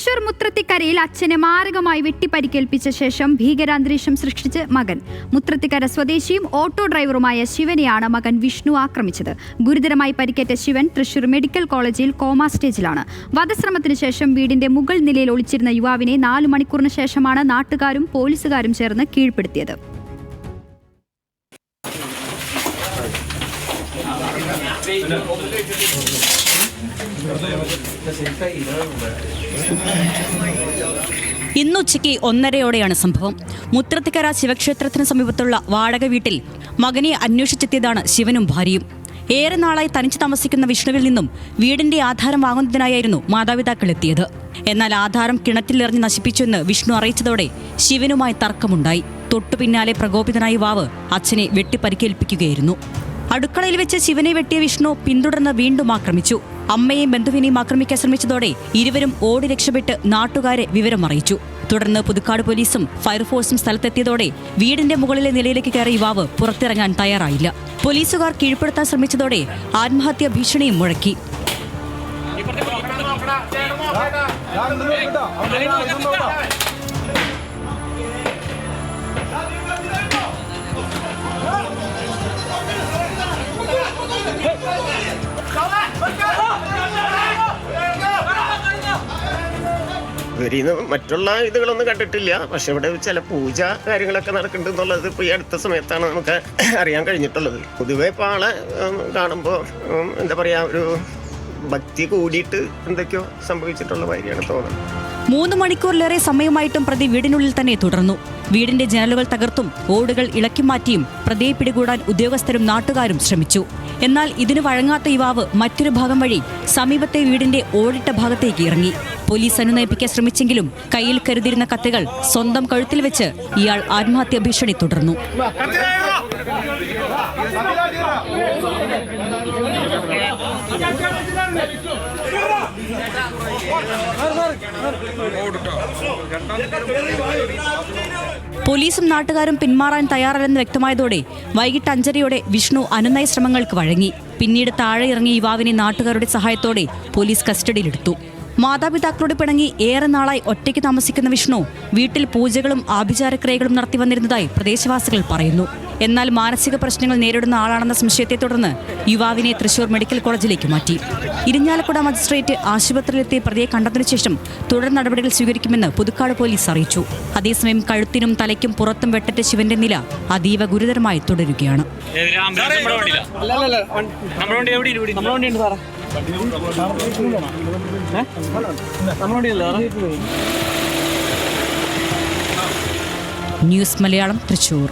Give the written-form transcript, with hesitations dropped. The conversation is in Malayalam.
തൃശൂർ മുത്രത്തിക്കരയിൽ അച്ഛനെ മാരകമായി വെട്ടിപ്പരിക്കേൽപ്പിച്ച ശേഷം ഭീകരാന്തരീക്ഷം സൃഷ്ടിച്ച് മകൻ. മുത്രത്തിക്കര സ്വദേശിയും ഓട്ടോ ഡ്രൈവറുമായ ശിവനെയാണ് മകൻ വിഷ്ണു ആക്രമിച്ചത്. ഗുരുതരമായി പരിക്കേറ്റ ശിവൻ തൃശൂർ മെഡിക്കൽ കോളേജിൽ കോമാ സ്റ്റേജിലാണ്. വധശ്രമത്തിന് ശേഷം വീടിന്റെ മുകൾ നിലയിൽ ഒളിച്ചിരുന്ന യുവാവിനെ 4 മണിക്കൂറിന് ശേഷമാണ് നാട്ടുകാരും പോലീസുകാരും ചേർന്ന് കീഴ്പ്പെടുത്തിയത്. ഇന്നുച്ചയ്ക്ക് 1:30 സംഭവം. മുത്രത്തിക്കര ശിവക്ഷേത്രത്തിന് സമീപത്തുള്ള വാടക വീട്ടിൽ മകനെ അന്വേഷിച്ചെത്തിയതാണ് ശിവനും ഭാര്യയും. ഏറെ നാളായി തനിച്ച് താമസിക്കുന്ന വിഷ്ണുവിൽ നിന്നും വീടിന്റെ ആധാരം വാങ്ങുന്നതിനായിരുന്നു മാതാപിതാക്കൾ എത്തിയത്. എന്നാൽ ആധാരം കിണറ്റിലെറിഞ്ഞ് നശിപ്പിച്ചുവെന്ന് വിഷ്ണു അറിയിച്ചതോടെ ശിവനുമായി തർക്കമുണ്ടായി. തൊട്ടു പിന്നാലെ പ്രകോപിതനായ യുവാവ് അച്ഛനെ വെട്ടിപ്പരിക്കേൽപ്പിക്കുകയായിരുന്നു. അടുക്കളയിൽ വെച്ച് ശിവനെ വെട്ടിയ വിഷ്ണു പിന്തുടർന്ന് വീണ്ടും ആക്രമിച്ചു. അമ്മയെയും ബന്ധുവിനെയും ആക്രമിക്കാൻ ശ്രമിച്ചതോടെ ഇരുവരും ഓടി രക്ഷപ്പെട്ട് നാട്ടുകാരെ വിവരം അറിയിച്ചു. തുടർന്ന് പുതുക്കാട് പോലീസും ഫയർഫോഴ്സും സ്ഥലത്തെത്തിയതോടെ വീടിന്റെ മുകളിലെ നിലയിലേക്ക് കയറിയ യുവാവ് പുറത്തിറങ്ങാൻ തയ്യാറായില്ല. പോലീസുകാർ കീഴ്പ്പെടുത്താൻ ശ്രമിച്ചതോടെ ആത്മഹത്യാ ഭീഷണിയും മുഴക്കി. മറ്റുള്ള ഇതുകളൊന്നും കണ്ടിട്ടില്ല. പക്ഷെ ഇവിടെ ചില പൂജ കാര്യങ്ങളൊക്കെ നടക്കുന്നുണ്ടെന്നുള്ളത് ഇപ്പോൾ ഈ അടുത്ത സമയത്താണ് നമുക്ക് അറിയാൻ കഴിഞ്ഞിട്ടുള്ളത്. പൊതുവെ ഇപ്പോൾ ആളെ കാണുമ്പോൾ എന്താ പറയുക, ഒരു ഭക്തി കൂടിയിട്ട് എന്തൊക്കെയോ സംഭവിച്ചിട്ടുള്ള കാര്യമാണ് തോന്നുന്നത്. 3 മണിക്കൂറിലേറെ സമയമായിട്ടും പ്രതി വീടിനുള്ളിൽ തന്നെ തുടർന്നു. വീടിന്റെ ജനലുകൾ തകർത്തും ഓടുകൾ ഇളക്കി മാറ്റിയും പ്രതിയെ പിടികൂടാൻ ഉദ്യോഗസ്ഥരും നാട്ടുകാരും ശ്രമിച്ചു. എന്നാൽ ഇതിന് വഴങ്ങാത്ത യുവാവ് മറ്റൊരു ഭാഗം വഴി സമീപത്തെ വീടിന്റെ ഓടിട്ട ഭാഗത്തേക്ക് ഇറങ്ങി. പോലീസ് അനുനയിപ്പിക്കാൻ ശ്രമിച്ചെങ്കിലും കയ്യിൽ കരുതിയിരുന്ന കത്തികൾ സ്വന്തം കഴുത്തിൽ വെച്ച് ഇയാൾ ആത്മഹത്യാ ഭീഷണി തുടർന്നു. പോലീസും നാട്ടുകാരും പിന്മാറാൻ തയ്യാറല്ലെന്ന് വ്യക്തമായതോടെ വൈകിട്ട് 5:30 വിഷ്ണു അനുനയ ശ്രമങ്ങൾക്ക് വഴങ്ങി. പിന്നീട് താഴെ ഇറങ്ങിയ യുവാവിനെ നാട്ടുകാരുടെ സഹായത്തോടെ പോലീസ് കസ്റ്റഡിയിലെടുത്തു. മാതാപിതാക്കളോട് പിണങ്ങി ഏറെ നാളായി ഒറ്റയ്ക്ക് താമസിക്കുന്ന വിഷ്ണു വീട്ടിൽ പൂജകളും ആഭിചാരക്രിയകളും നടത്തി വന്നിരുന്നതായി പ്രദേശവാസികൾ പറയുന്നു. എന്നാൽ മാനസിക പ്രശ്നങ്ങൾ നേരിടുന്ന ആളാണെന്ന സംശയത്തെ തുടർന്ന് യുവാവിനെ തൃശൂർ മെഡിക്കൽ കോളേജിലേക്ക് മാറ്റി. ഇരിഞ്ഞാലക്കുട മജിസ്ട്രേറ്റ് ആശുപത്രിയിലെത്തിയ പ്രതിയെ കണ്ടതിനു ശേഷം തുടർ നടപടികൾ സ്വീകരിക്കുമെന്ന് പുതുക്കാട് പോലീസ് അറിയിച്ചു. അതേസമയം കഴുത്തിനും തലയ്ക്കും പുറത്തും വെട്ടറ്റ ശിവന്റെ നില അതീവ ഗുരുതരമായി തുടരുകയാണ്. ന്യൂസ് മലയാളം, തൃശൂർ.